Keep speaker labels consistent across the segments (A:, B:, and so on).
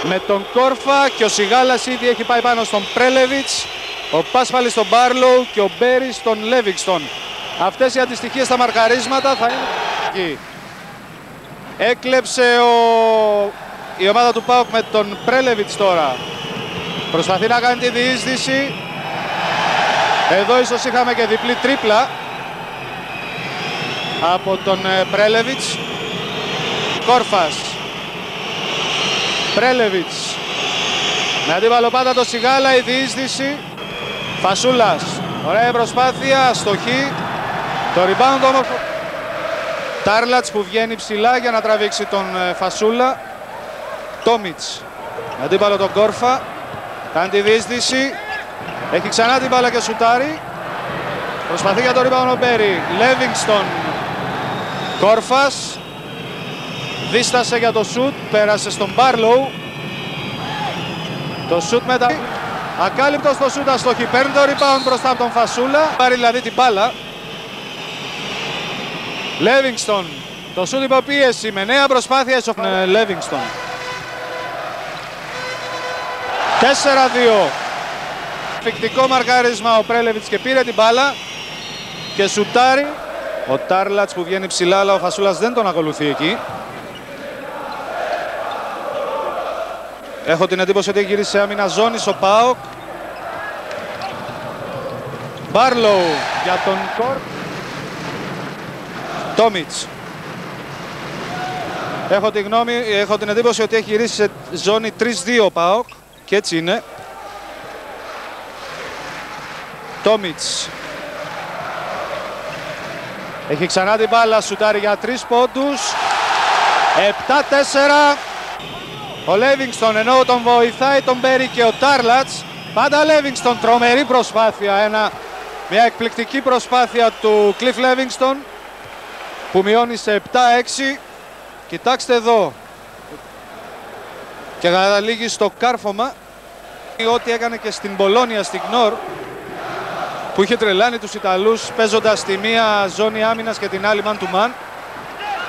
A: με τον Κόρφα και ο Σιγάλας ήδη έχει πάει πάνω στον Πρέλεβιτς, ο Πάσπαλης στον Μπάρλοου και ο Μπέρι στον Λέβινγκστον. Αυτές οι αντιστοιχίες στα μαρκαρίσματα θα είναι εκεί. Έκλεψε η ομάδα του ΠΑΟΚ με τον Πρέλεβιτς τώρα. Προσπαθεί να κάνει τη διείσδυση. Εδώ ίσως είχαμε και διπλή τρίπλα από τον Πρέλεβιτς. Κόρφας. Πρέλεβιτς. Με αντίπαλο πάντα το Σιγάλα, η διείσδυση. Φασούλας. Ωραία προσπάθεια, στοχή. Το rebound όμως. Τάρλατς που βγαίνει ψηλά για να τραβήξει τον Φασούλα. Τόμιτς. Με αντίπαλο τον Κόρφα. Κάνει τη διείσδυση. Έχει ξανά την μπάλα και σουτάρει. Προσπαθεί για το rebound ο Μπέρι. Λέβινγκστον. Κόρφας. Δίστασε για το σουτ. Πέρασε στον Μπάρλοου. Το σουτ μετά. Ακάλυπτος το σουτ, αστοχή. Παίρνει το rebound μπροστά από τον Φασούλα. Πάρει δηλαδή την μπάλα. Λέβινγκστον. Το σουτ υποπίεση με νέα προσπάθεια ισοφαρίζει. Λέβινγκστον. 4-2. Φικτικό μαρκάρισμα ο Πρέλεβιτς και πήρε την μπάλα και σουτάρει. Ο Τάρλατς που βγαίνει ψηλά, αλλά ο Φασούλας δεν τον ακολουθεί εκεί. Έχω την εντύπωση ότι έχει γυρίσει σε άμυνα ζώνης ο ΠΑΟΚ. Μπάρλοου για τον Κορφ. Τόμιτς. Έχω την εντύπωση ότι έχει γυρίσει σε ζώνη 3-2 ο ΠΑΟΚ και έτσι είναι. Τόμιτς. Έχει ξανά την μπάλα, σουτάρει για 3 πόντους. 7-4. Ο Λέβινγκστον, ενώ τον βοηθάει τον Μπέρι και ο Τάρλατς. Πάντα Λέβινγκστον, τρομερή προσπάθεια. Μια εκπληκτική προσπάθεια του Κλιφ Λέβινγκστον που μειώνει σε 7-6. Κοιτάξτε εδώ. Και καταλήγει στο κάρφωμα. Ό,τι έκανε και στην Μπολόνια, στην Κνόρ, που είχε τρελάνει τους Ιταλούς παίζοντας τη μία ζώνη άμυνας και την άλλη man to man.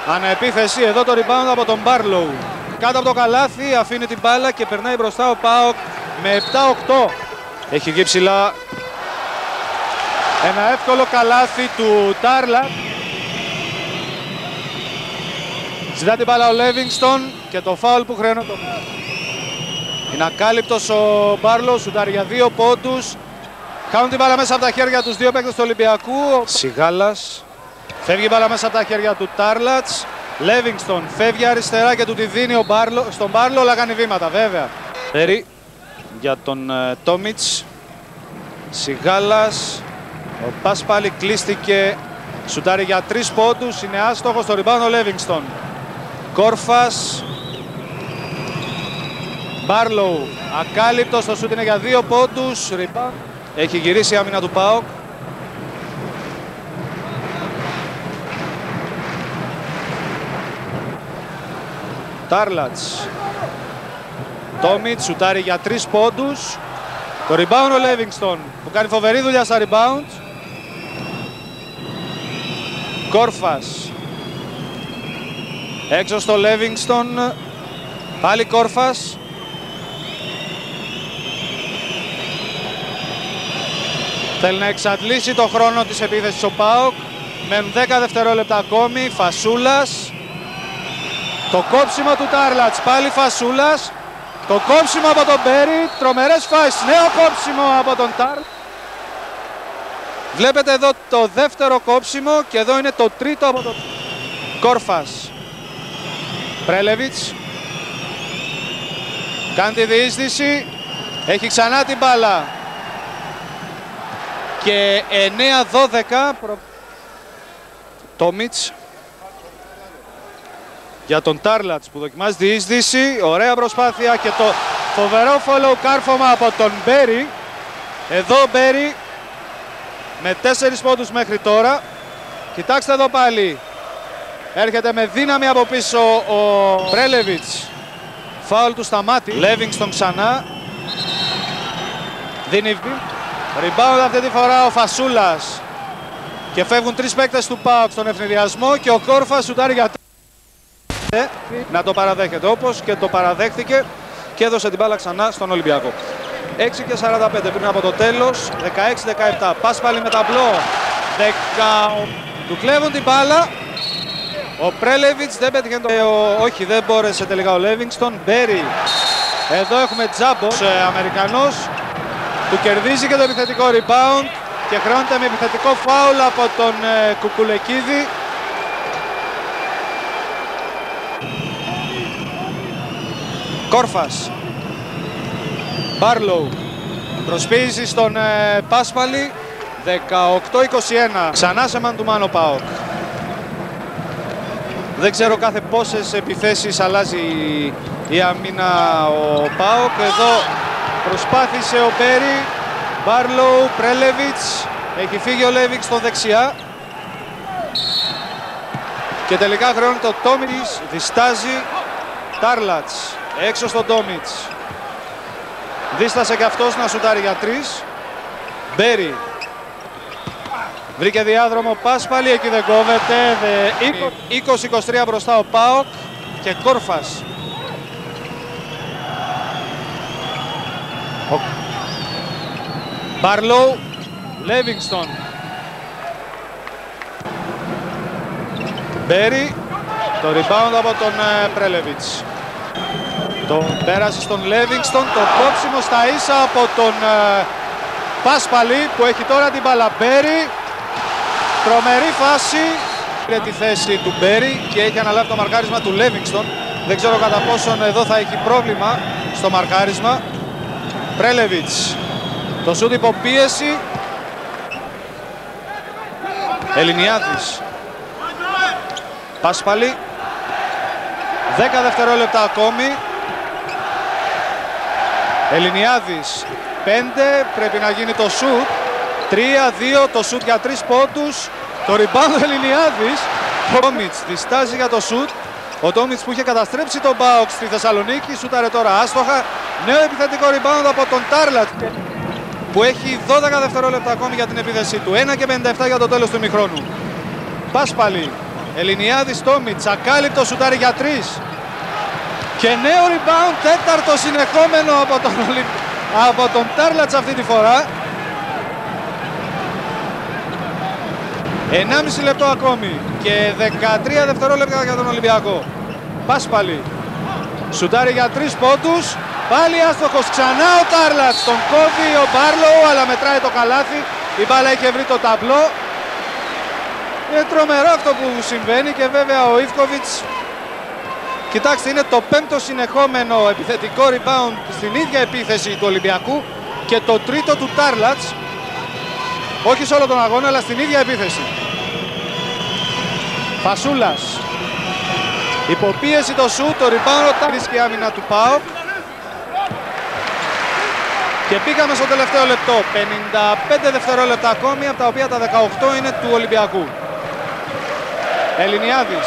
A: Αναεπίθεση, εδώ το rebound από τον Μπάρλοου. Κάτω από το καλάθι αφήνει την μπάλα και περνάει μπροστά ο ΠΑΟΚ με 7-8. Έχει βγει ψηλά ένα εύκολο καλάθι του Τάρλα. Ζητά την μπάλα ο Λέβινγκστον και το φάουλ που χρειάζεται. Είναι ακάλυπτος ο Μπάρλοου, σουτάρει για 2 πόντους. Κάνουν την μπάλα μέσα από τα χέρια τους δύο παίκτες του Ολυμπιακού. Σιγάλας. Φεύγει η μπάλα μέσα από τα χέρια του Τάρλατς. Λέβινγκστον φεύγει αριστερά και του τη δίνει στον Μπάρλο, αλλά κάνει βήματα βέβαια. Μπέρι για τον Τόμιτς. Σιγάλας. Ο Πάσπαλη κλείστηκε. Σουτάρει για 3 πόντους. Είναι άστοχος στο rebound ο Λέβινγκστον. Κόρφας. Μπάρλοου. Ακάλυπτος, το σουτ είναι για 2 πόντους. Rebound. Έχει γυρίσει η άμυνα του ΠΑΟΚ. Τάρλατς. Τόμιτς σουτάρει για 3 πόντους. Το rebound ο Λέβινγκστον που κάνει φοβερή δουλειά στα rebound. Κόρφας. Έξω στο Λέβινγκστον. Πάλι Κόρφας. Θέλει να εξαντλήσει το χρόνο της επίθεσης ο ΠΑΟΚ. Μένουν 10 δευτερόλεπτα ακόμη. Φασούλας. Το κόψιμο του Τάρλατς. Πάλι Φασούλας. Το κόψιμο από τον Μπέρι. Τρομερές φάσεις. Νέο κόψιμο από τον Τάρλατς. Βλέπετε εδώ το δεύτερο κόψιμο και εδώ είναι το τρίτο από τον Κόρφας. Πρέλεβιτς. Κάνει τη διείσδυση. Έχει ξανά την μπάλα. Και 9-12. Τόμιτς. Για τον Τάρλατς που δοκιμάζει διείσδυση. Ωραία προσπάθεια και το φοβερό follow κάρφωμα από τον Μπέρι. Εδώ ο Μπέρι με 4 πόντους μέχρι τώρα. Κοιτάξτε εδώ πάλι. Έρχεται με δύναμη από πίσω ο Πρέλεβιτς. Φάουλ του στα μάτι. Λέβινγκστον ξανά. Δίνει rebound αυτή τη φορά ο Φασούλας. Και φεύγουν 3 παίκτες του ΠΑΟΚ στον ευνηδιασμό και ο Κόρφας σουτάρει για 3. Να το παραδέχεται όπως και το παραδέχτηκε. και έδωσε την μπάλα ξανά στον Ολυμπιακό. 6 και 45 πριν από το τέλος, 16-17. Πάσπαλη με ταμπλό, του κλέβουν την μπάλα. Ο Πρέλεβιτς δεν πέτυχε όχι, δεν μπόρεσε τελικά ο Λέβινγκστον. Μπέρι, εδώ έχουμε Τζάμπος, Αμερικανός, που κερδίζει και το επιθετικό rebound και χρεώνεται με επιθετικό φάουλ από τον Κουκουλεκίδη. Κόρφας, Μπάρλοου, προσποίηση στον Πάσπαλη, 18-21. Ξανά σε man to man ο ΠΑΟΚ. Δεν ξέρω κάθε πόσες επιθέσεις αλλάζει η άμυνα ο ΠΑΟΚ. Εδώ προσπάθησε ο Μπέρι, Μπάρλοου, Πρέλεβιτς, έχει φύγει ο Λέβινγκ στο δεξιά. Και τελικά χρεώνει το Τόμιτς, διστάζει, Τάρλατς, έξω στον Τόμιτς. Δίστασε και αυτός να σουτάρει για 3. Μπέρι. Βρήκε διάδρομο Πάσπαλη, εκεί δεν κόβεται. 20-23 μπροστά ο ΠΑΟΚ και Κόρφας. Μπάρλοου, Λέβινγκστον. Μπέρι, το rebound από τον Πρέλεβιτς. Το πέρασε στον Λέβινγκστον, το κόψιμο στα ίσα από τον Πάσπαλη που έχει τώρα την μπάλα. Μπέρι, τρομερή φάση. Πήρε τη θέση του Μπέρι και έχει αναλάβει το μαρκάρισμα του Λέβινγκστον. Δεν ξέρω κατά πόσον εδώ θα έχει πρόβλημα στο μαρκάρισμα. Πρέλεβιτς, το σούτ υποπίεση. Ελληνιάδης, Πάσπαλη, 10 δευτερόλεπτα ακόμη. Ελληνιάδης, 5, πρέπει να γίνει το σούτ. 3-2, το σούτ για 3 πόντους. Το rebound Ελληνιάδης. Ο Τόμιτς διστάζει για το σούτ. Ο Τόμιτς που είχε καταστρέψει τον ΠΑΟΚ στη Θεσσαλονίκη, σούταρε τώρα άστοχα. Νέο επιθετικό rebound από τον Τάρλατ που έχει 12 δευτερόλεπτα ακόμη για την επίθεσή του. 1 και 57 για το τέλος του ημιχρόνου. Πάσπαλη, Ελληνιάδης, Τόμιτς, ακάλυπτο, σουτάρει για 3. Και νέο rebound, τέταρτο συνεχόμενο από τον Τάρλατς αυτή τη φορά. 1,5 λεπτό ακόμη και 13 δευτερόλεπτα για τον Ολυμπιακό. Πάσπαλη, σουτάρει για 3 πόντους. Πάλι άστοχος ξανά ο Τάρλατς. Τον κόβει ο Μπάρλοου, αλλά μετράει το καλάθι. Η μπάλα είχε βρει το ταμπλό. Είναι τρομερό αυτό που συμβαίνει και βέβαια ο Ιβκοβιτς. Κοιτάξτε, είναι το 5ο συνεχόμενο επιθετικό rebound στην ίδια επίθεση του Ολυμπιακού και το 3ο του Τάρλατς. Όχι σε όλο τον αγώνα, αλλά στην ίδια επίθεση. Φασούλας. Υποπίεση το σούτ, το rebound, βρίσκει η άμυνα του ΠΑΟΚ. Και πήγαμε στο τελευταίο λεπτό. 55 δευτερόλεπτα ακόμη, από τα οποία τα 18 είναι του Ολυμπιακού. Ελληνιάδης.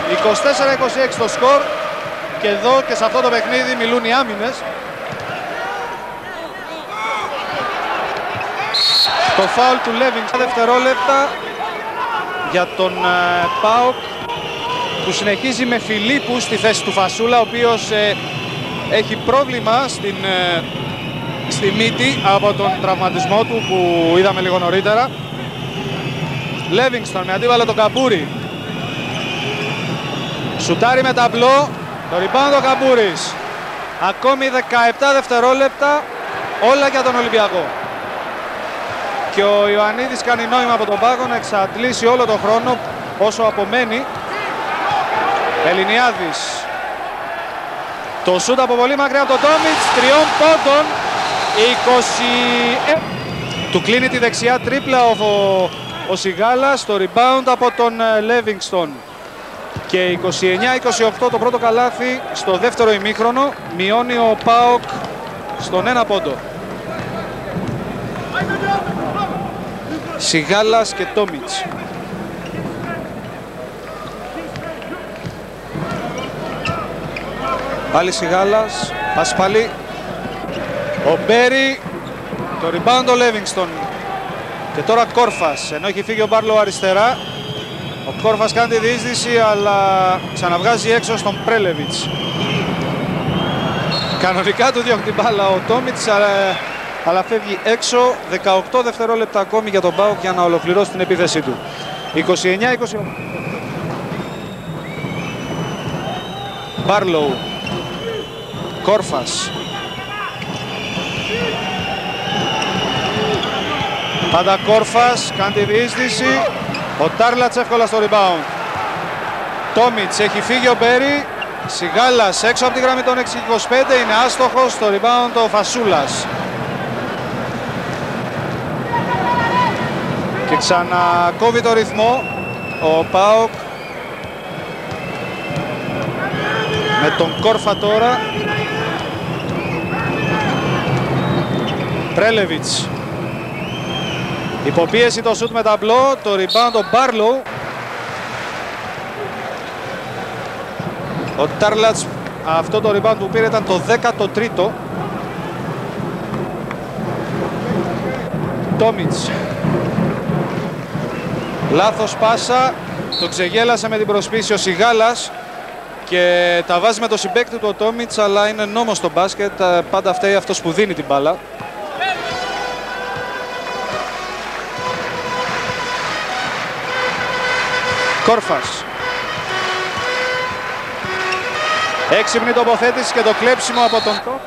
A: 24-26 το σκορ. Και εδώ και σε αυτό το παιχνίδι μιλούν οι άμυνες. Το φάουλ του Λέβινγκ δευτερόλεπτα για τον ΠΑΟΚ, που συνεχίζει με Φιλίππου στη θέση του Φασούλα, ο οποίος έχει πρόβλημα στη μύτη από τον τραυματισμό του που είδαμε λίγο νωρίτερα. Λέβινγκστον με αντίβαλο τον Καμπούρη. Σουτάρει με ταμπλό, το rebound ο Καμπούρης. Ακόμη 17 δευτερόλεπτα, όλα για τον Ολυμπιακό. Και ο Ιωαννίδης κάνει νόημα από τον πάγκο να εξαντλήσει όλο τον χρόνο όσο απομένει. Ελληνιάδης. Το σούτ από πολύ μακριά από τον Τόμιτς, 3 πόντων. 20... Του κλείνει τη δεξιά τρίπλα ο Σιγάλας, το rebound από τον Λέβινγκστον. Και 29-28 το πρώτο καλάθι στο δεύτερο ημίχρονο. Μειώνει ο ΠΑΟΚ στον 1 πόντο. Σιγάλας και Τόμιτς. Πάλι Σιγάλας, Πασπαλή. Ο Μπέρι, το rebound ο Λέβινγκστον. Και τώρα Κόρφας, ενώ έχει φύγει ο Μπάρλοου αριστερά. Ο Κόρφας κάνει τη διείσδυση, αλλά ξαναβγάζει έξω στον Πρέλεβιτς. Κανονικά του διώχνει την μπάλα ο Τόμιτς, αλλά φεύγει έξω. 18 δευτερόλεπτα ακόμη για τον ΠΑΟΚ για να ολοκληρώσει την επίθεσή του. 29-28. Μπάρλοου. Κόρφας. Πάντα Κόρφας, κάνει τη διείσδυση. Ο Τάρλατς εύκολα στο rebound. Τόμιτς, έχει φύγει ο Μπέρι. Σιγάλας έξω από τη γραμμή των 6-25, είναι άστοχος. Στο rebound ο Φασούλας. Και ξανακόβει το ρυθμό ο ΠΑΟΚ. Με τον Κόρφα τώρα. Πρέλεβιτς. Υποπίεση το σούτ με ταμπλό, το rebound ο Μπάρλοου. Ο Τάρλατς, αυτό το rebound που πήρε ήταν το 13ο. Τόμιτς. Λάθος πάσα, το ξεγέλασε με την προσπίση ο Σιγάλας και τα βάζει με το συμπαίκτη του ο Τόμιτς, αλλά είναι νόμος στο μπάσκετ, πάντα φταίει αυτός που δίνει την μπάλα. Κόρφας. Έξυπνη τοποθέτηση και το κλέψιμο από τον Τόμιτς.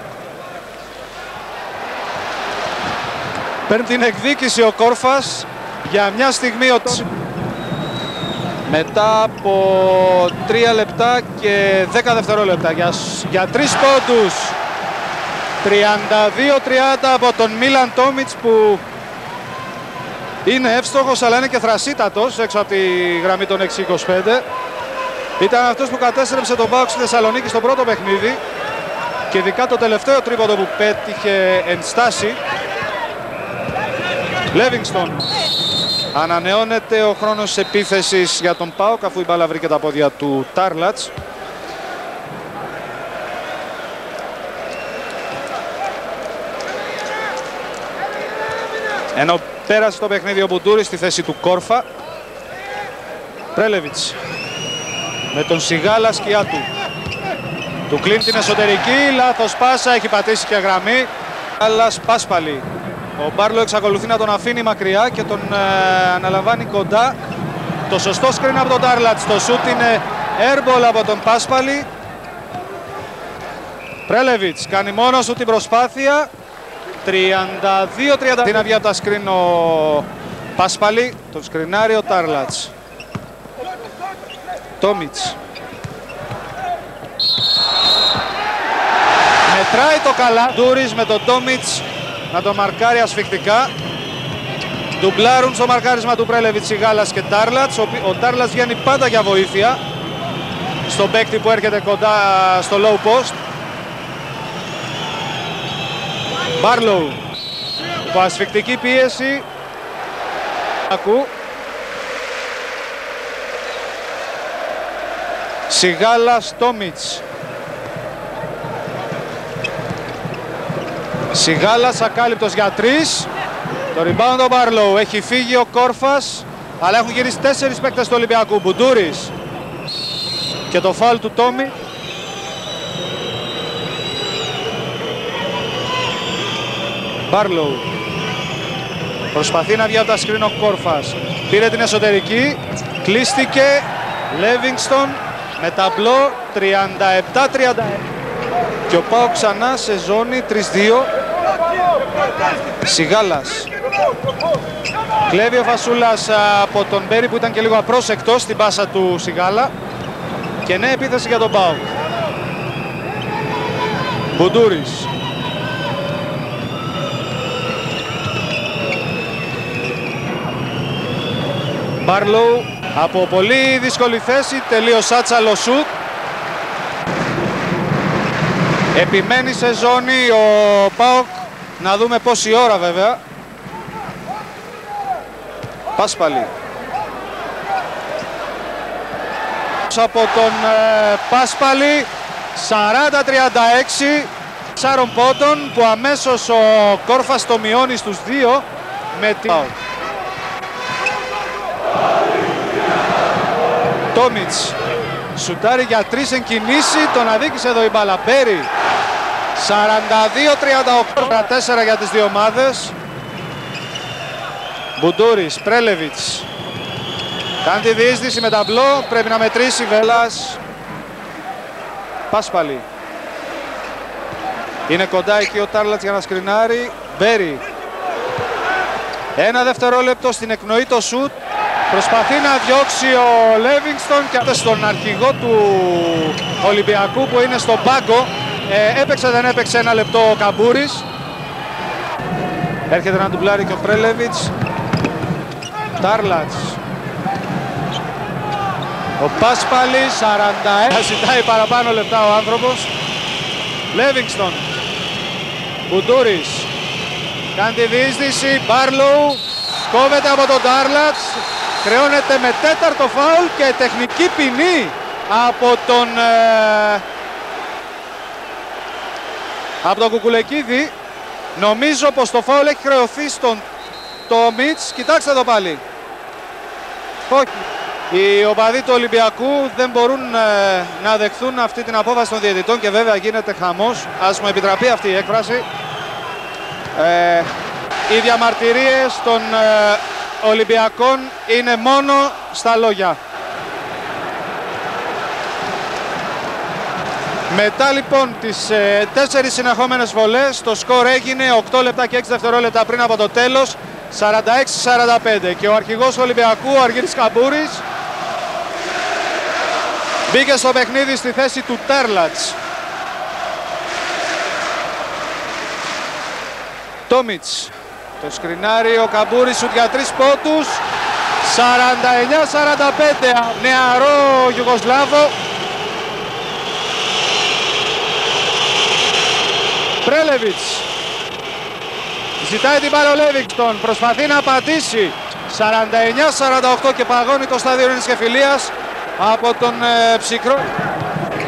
A: Παίρνει την εκδίκηση ο Κόρφας. Για μια στιγμή ο Τόμιτς. Μετά από 3 λεπτά και 10 δευτερόλεπτα για 3 πόντους. 32-30 από τον Μίλαν Τόμιτς, που είναι εύστοχος αλλά είναι και θρασίτατος έξω από τη γραμμή των 6-25. Ήταν αυτός που κατέστρεψε τον ΠΑΟΚ στη Θεσσαλονίκη στο πρώτο παιχνίδι και ειδικά το τελευταίο τρίποντο που πέτυχε εν στάση. Λέβινγκστον. Ανανεώνεται ο χρόνος επίθεσης για τον ΠΑΟΚ αφού η μπάλα βρήκε τα πόδια του Τάρλατς. Ενώ πέρασε το παιχνίδι ο Μπουντούρης στη θέση του Κόρφα. Πρέλεβιτς με τον Σιγάλα σκιά του. Του κλείνει την εσωτερική, λάθος πάσα, έχει πατήσει και γραμμή. Άλλας Πάσπαλη. Ο Μπάρλο εξακολουθεί να τον αφήνει μακριά και τον αναλαμβάνει κοντά. Το σωστό screen από τον Τάρλατς. Το σούτ είναι airball από τον Πάσπαλη. Πρέλεβιτς κάνει μόνος του την προσπάθεια. 32-30. Είναι βγει από τα screen ο Πάσπαλη. Τον σκρινάρει ο Τάρλατς. Τόμιτς. Μετράει το καλά. Ντούρις με τον Τόμιτς να το μαρκάρει ασφικτικά. Ντουμπλάρουν στο μαρκάρισμα του Πρέλεβιτς, Σιγάλας και Τάρλατς. Ο Τάρλατς βγαίνει πάντα για βοήθεια στον παίκτη που έρχεται κοντά στο low post. Μπάρλοου. Υπό ασφικτική πίεση. Σιγάλας, Τόμιτς. Σιγάλας ακάλυπτος για 3. Το rebound ο Μπάρλοου. Έχει φύγει ο Κόρφας, αλλά έχουν γυρίσει 4 παίκτες του Ολυμπιακού. Μπουντούρης και το φάουλ του Τόμι. Μπάρλοου. Προσπαθεί να βγει από τα σκριν ο Κόρφας. Πήρε την εσωτερική. Κλείστηκε. Λέβινγκστον με ταμπλό 37-31. Και ο ΠΑΟΚ ξανά σε ζώνη 3-2. Σιγάλας. Κλέβει ο Φασούλας από τον Μπέρι που ήταν και λίγο απρόσεκτος στην πάσα του Σιγάλα. Και νέα επίθεση για τον ΠΑΟΚ. Μπουντούρης. Μπάρλοου από πολύ δύσκολη θέση, τελείως άτσαλο σουτ. Επιμένει σε ζώνη ο ΠΑΟΚ, να δούμε πόση ώρα βέβαια. Πάσπαλη. Από τον Πάσπαλη, 40-36, 4 πόντων που αμέσως ο Κόρφας το μειώνει στους 2 με την ΠΑΟΚ. Τόμιτς σουτάρει για 3 εν κινήσει, τον αδίκησε εδώ η μπάλα. Μπέρι 42-38, 4 για τις δύο ομάδες. Μπουντούρης, Πρέλεβιτς. Κάνει τη διείσδυση με ταμπλό, πρέπει να μετρήσει Βέλλας. Πάσπαλη. Είναι κοντά εκεί ο Τάρλατς για να σκρινάρει. Μπέρι. Ένα δευτερόλεπτο στην εκνοή το σουτ. Προσπαθεί να διώξει ο Λέβινγκστον και στον αρχηγό του Ολυμπιακού που είναι στον πάγκο. Έπαιξε δεν έπαιξε ένα λεπτό ο Καμπούρης. Έρχεται να ντουμπλάρει και ο Πρέλεβιτς. Τάρλατς. Ο Πάσπαλης, 41. Ζητάει παραπάνω λεπτά ο άνθρωπος. Λέβινγκστον. Μπουντούρης. Κάνει τη διείσδυση. Μπάρλοου. Κόβεται από τον Τάρλατς. Χρεώνεται με τέταρτο φάουλ και τεχνική ποινή από τον Κουκουλεκίδη. Νομίζω πως το φάουλ έχει χρεωθεί στον Τόμιτς. Κοιτάξτε εδώ πάλι. Όχι. Οι οπαδοί του Ολυμπιακού δεν μπορούν να δεχθούν αυτή την απόφαση των διαιτητών και βέβαια γίνεται χαμός. Ας μου επιτραπεί αυτή η έκφραση. Οι διαμαρτυρίες των Ολυμπιακών είναι μόνο στα λόγια. Μετά λοιπόν τις 4 συνεχόμενες βολές το σκορ έγινε 8 λεπτά και 6 δευτερόλεπτα πριν από το τέλος, 46-45, και ο αρχηγός του Ολυμπιακού, ο Αργύρης Καμπούρης, μπήκε στο παιχνίδι στη θέση του Τάρλατς. Τόμιτς. Το σκρινάρει ο Καμπούρης, σουτ για 3 πόντους. 49-45. Νεαρό Ιουγκοσλάβο. Πρέλεβιτς. Ζητάει την μπάλα ο Λέβινγκστον. Προσπαθεί να πατήσει. 49-48 και παγώνει το στάδιο Ειρήνης και Φιλίας από τον Ψυχρό.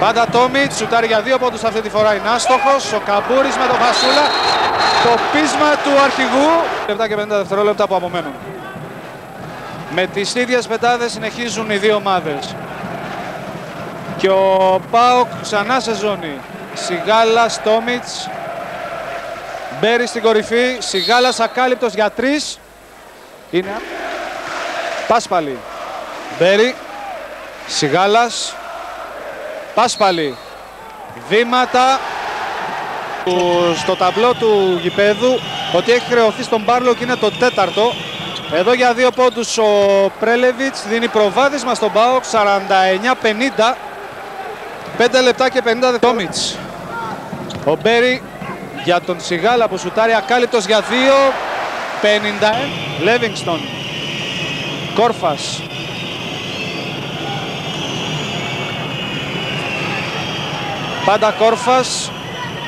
A: Πάντα Τόμιτς, σουτάρει για 2 πόντους αυτή τη φορά, είναι άστοχος. Ο Καμπούρης με τον Φασούλα. Το πείσμα του αρχηγού. 7 και 50 δευτερόλεπτα που απομένουν. Με τις ίδιες πεντάδες συνεχίζουν οι δύο ομάδες. Και ο ΠΑΟΚ ξανά σε ζώνη. Σιγάλας, Τόμιτς. Μπέρι στην κορυφή. Σιγάλας ακάλυπτος για 3. Είναι Πάσπαλη. Μπέρι. Σιγάλας. Πάσπαλη. Βήματα στο ταμπλό του γηπέδου ότι έχει χρεωθεί στον Μπάρλο και είναι το 4ο. Εδώ για 2 πόντους ο Πρέλεβιτς δίνει προβάδισμα στον ΠΑΟΚ. 49-50. 5 λεπτά και 50 δευτερόλεπτα. Ο Μπέρι για τον Σιγάλα που σουτάρει ακάλυπτος για 2. 50. Λέβινγκστον. Κόρφας. Πάντα Κόρφας.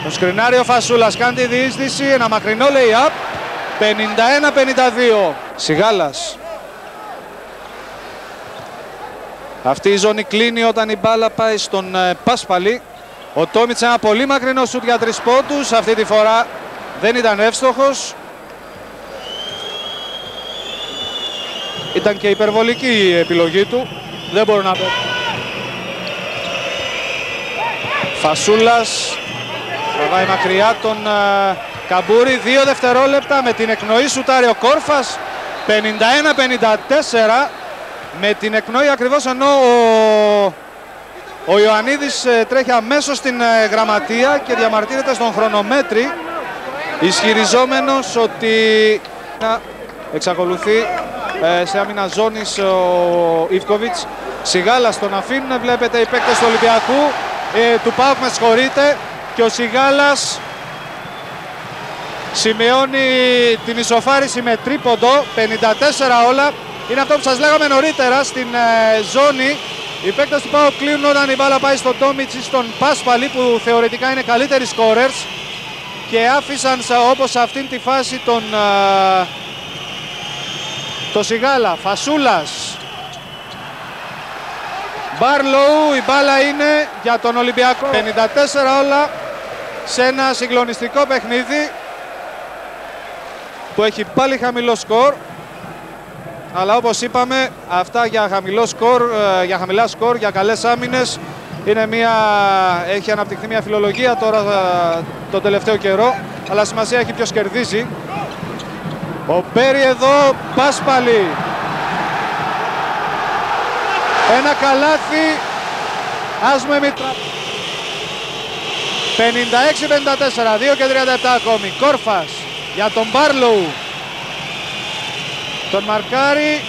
A: Το σκρινάρει ο Φασούλας, κάνει τη διείσδυση, ένα μακρινό lay-up. 51-52. Σιγάλας. Αυτή η ζώνη κλείνει όταν η μπάλα πάει στον Πάσπαλη. Ο Τόμιτς ένα πολύ μακρινό σουτ για 3 πόντους. Αυτή τη φορά δεν ήταν εύστοχος. Ήταν και υπερβολική η επιλογή του. Δεν μπορώ να πω. Φασούλας. Τραβάει μακριά τον Καμπούρη. 2 δευτερόλεπτα με την εκνοή σουτάρει ο Κόρφας. 51-54. Με την εκνοή ακριβώς ενώ ο Ιωαννίδης τρέχει αμέσως στην γραμματεία και διαμαρτύρεται στον χρονομέτρη, ισχυριζόμενος ότι εξακολουθεί σε άμυνα ζώνης ο Ιβκοβιτς. Σιγάλας τον αφήνουν, βλέπετε οι παίκτες του Ολυμπιακού, του ΠΑΟΚ με συγχωρείτε, και ο Σιγάλας σημειώνει την ισοφάριση με τρίποντο. 54 όλα. Είναι αυτό που σας λέγαμε νωρίτερα στην ζώνη. Οι παίκτες του ΠΑΟΚ κλείνουν όταν η μπάλα πάει στον Τόμιτς ή στον Πάσπαλη που θεωρητικά είναι καλύτεροι σκόρερς, και άφησαν όπως σε αυτήν τη φάση το Σιγάλα. Φασούλας. Μπάρλοου, η μπάλα είναι για τον Ολυμπιακό. 54 όλα σε ένα συγκλονιστικό παιχνίδι που έχει πάλι χαμηλό σκορ. Αλλά όπως είπαμε, αυτά για χαμηλό σκορ, για χαμηλά σκορ, για καλές άμυνες έχει αναπτυχθεί μια φιλολογία τώρα τον τελευταίο καιρό, αλλά σημασία έχει ποιος κερδίζει. Ο Μπέρι εδώ, Πάσπαλη. Ένα καλάθι, άσμο Μητρα. 56-54, 2 και 37 ακόμη. Κόρφας για τον Μπάρλοου. Τον μαρκάρει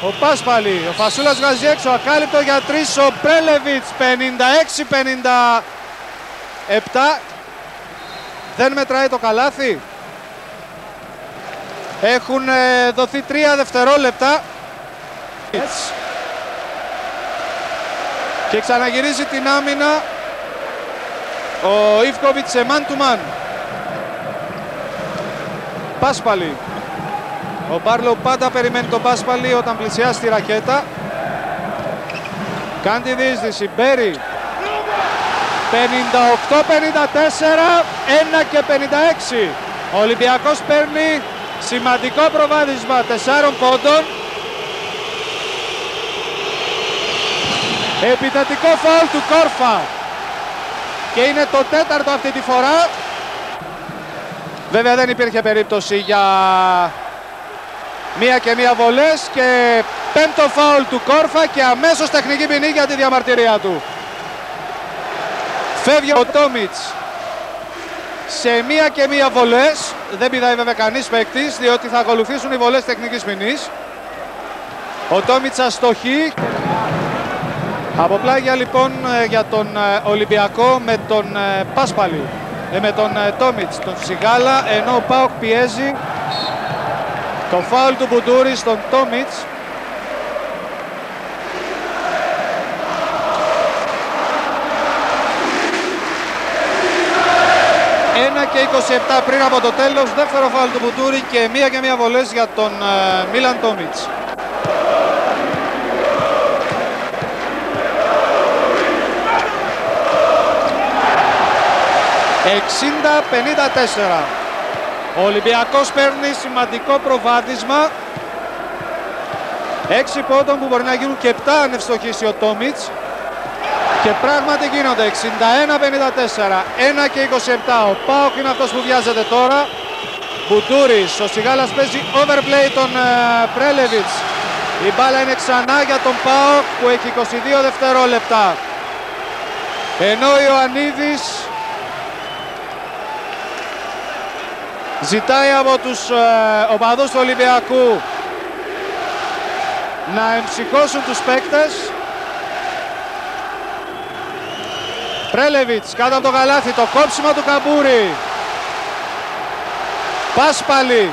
A: ο Πάσπαλη. Ο Φασούλας βγάζει έξω, ακάλυπτο για 3 ο Πρέλεβιτς. 56-57. Δεν μετράει το καλάθι. Έχουν δοθεί 3 δευτερόλεπτα. Και ξαναγυρίζει την άμυνα ο Ιβκοβιτς σε man to man. Πάσπαλη. Ο Μπάρλοου πάντα περιμένει τον Πάσπαλη όταν πλησιάσει τη ρακέτα. Κάνει τη διείσδυση. Μπέρι. 58-54. 1 και 56. Ο Ολυμπιακός παίρνει σημαντικό προβάδισμα 4 πόντων. Επιθετικό φάουλ του Κόρφα. Και είναι το 4ο αυτή τη φορά. Βέβαια δεν υπήρχε περίπτωση για 1 και 1 βολές. Και 5ο φάουλ του Κόρφα και αμέσως τεχνική ποινή για τη διαμαρτυρία του. Φεύγει ο Τόμιτς σε 1 και 1 βολές. Δεν πηδάει βέβαια κανείς παίκτης, διότι θα ακολουθήσουν οι βολές τεχνικής ποινής. Ο Τόμιτς αστοχεί. Από πλάγια λοιπόν για τον Ολυμπιακό με τον Πάσπαλη, με τον Τόμιτς, τον Σιγάλα, ενώ ο ΠΑΟΚ πιέζει. Το φάουλ του Μπουντούρη στον Τόμιτς. Και 27 πριν από το τέλος, δεύτερο φάουλ του Μπουντούρη και 1 και 1 βολές για τον Μίλαν Τόμιτς. ...60-54. Ο Ολυμπιακός παίρνει σημαντικό προβάδισμα. 6 πόντων που μπορεί να γίνουν και 7 αν ευστοχίσει ο Τόμιτς. Και πράγματι γίνονται 61-54, 1 και 27. Ο ΠΑΟΚ είναι αυτός που βιάζεται τώρα. Μπουντούρης, ο Σιγάλας παίζει overplay τον Πρέλεβιτς. Η μπάλα είναι ξανά για τον ΠΑΟΚ που έχει 22 δευτερόλεπτα. Ενώ ο Ιωαννίδης ζητάει από τους οπαδούς του Ολυμπιακού να εμψυχώσουν τους παίκτες. Πρέλεβιτς κάτω από το καλάθι, το κόψιμο του Καμπούρη. Πάσπαλη.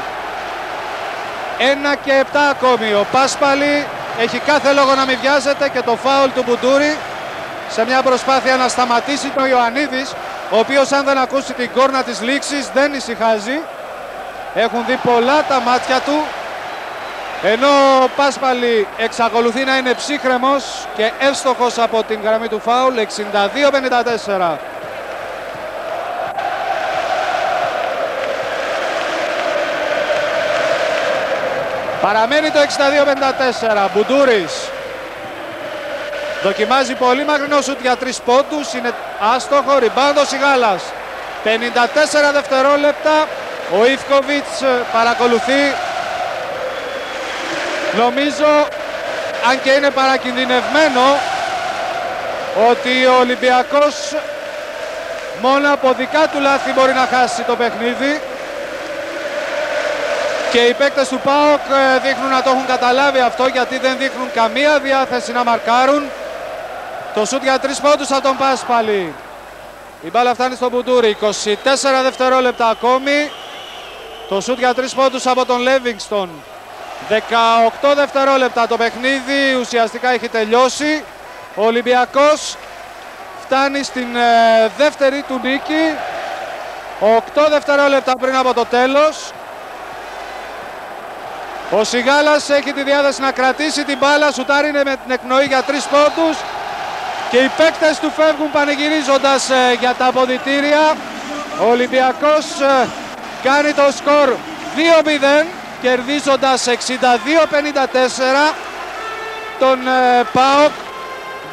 A: 1 και 7 ακόμη. Ο Πάσπαλη έχει κάθε λόγο να μην βιάζεται και το φάουλ του Μπουντούρη σε μια προσπάθεια να σταματήσει τον Ιωαννίδης, ο οποίος αν δεν ακούσει την κόρνα της λήξης δεν ησυχάζει. Έχουν δει πολλά τα μάτια του. Ενώ ο Πάσπαλη εξακολουθεί να είναι ψύχρεμος και εύστοχος από την γραμμή του φάουλ. 62-54. Παραμένει το 62-54. Μπουντούρης δοκιμάζει πολύ μακρινό σουτ για 3 πόντους. Είναι άστοχο. Rebound ο Σιγάλας. 54 δευτερόλεπτα. Ο Ιβκοβιτς παρακολουθεί. Νομίζω, αν και είναι παρακινδυνευμένο, ότι ο Ολυμπιακός μόνο από δικά του λάθη μπορεί να χάσει το παιχνίδι. Και οι παίκτες του ΠΑΟΚ δείχνουν να το έχουν καταλάβει αυτό, γιατί δεν δείχνουν καμία διάθεση να μαρκάρουν. Το σούτ για 3 πόντους από τον Πάσπαλη. Η μπάλα φτάνει στον Μπουντούρη. 24 δευτερόλεπτα ακόμη. Το σούτ για 3 πόντους από τον Λέβινγκστον. 18 δευτερόλεπτα το παιχνίδι ουσιαστικά έχει τελειώσει. Ο Ολυμπιακός φτάνει στην δεύτερη του νίκη. 8 δευτερόλεπτα πριν από το τέλος. Ο Σιγάλας έχει τη διάθεση να κρατήσει την μπάλα. Σουτάρει με την εκπνοή για 3 πόντους. Και οι παίκτες του φεύγουν πανηγυρίζοντας για τα αποδυτήρια. Ο Ολυμπιακός κάνει το σκορ 2-0. Κερδίζοντας 62-54 τον ΠΑΟΚ.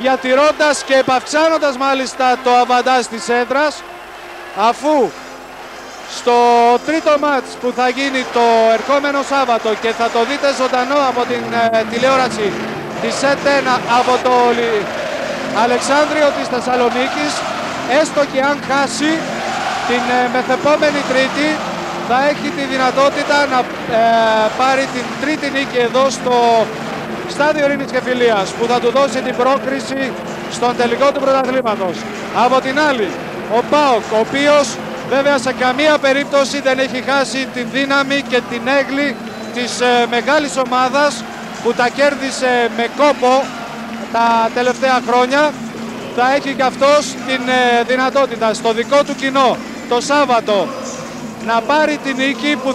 A: διατηρώντας και επαυξάνοντας μάλιστα το αβαντάζ της έδρας, αφού στο τρίτο μάτς που θα γίνει το ερχόμενο Σάββατο και θα το δείτε ζωντανό από την τηλεόραση της ΕΤ1 από το Αλεξάνδριο της Θεσσαλονίκης, έστω και αν χάσει την μεθεπόμενη Τρίτη, θα έχει τη δυνατότητα να πάρει την τρίτη νίκη εδώ στο Στάδιο Ειρήνης και Φιλίας, που θα του δώσει την πρόκριση στον τελικό του πρωταθλήματος. Από την άλλη, ο ΠΑΟΚ, ο οποίος βέβαια σε καμία περίπτωση δεν έχει χάσει την δύναμη και την έγκλη της μεγάλης ομάδας που τα κέρδισε με κόπο τα τελευταία χρόνια, θα έχει και αυτός την δυνατότητα στο δικό του κοινό το Σάββατο να πάρει την νίκη που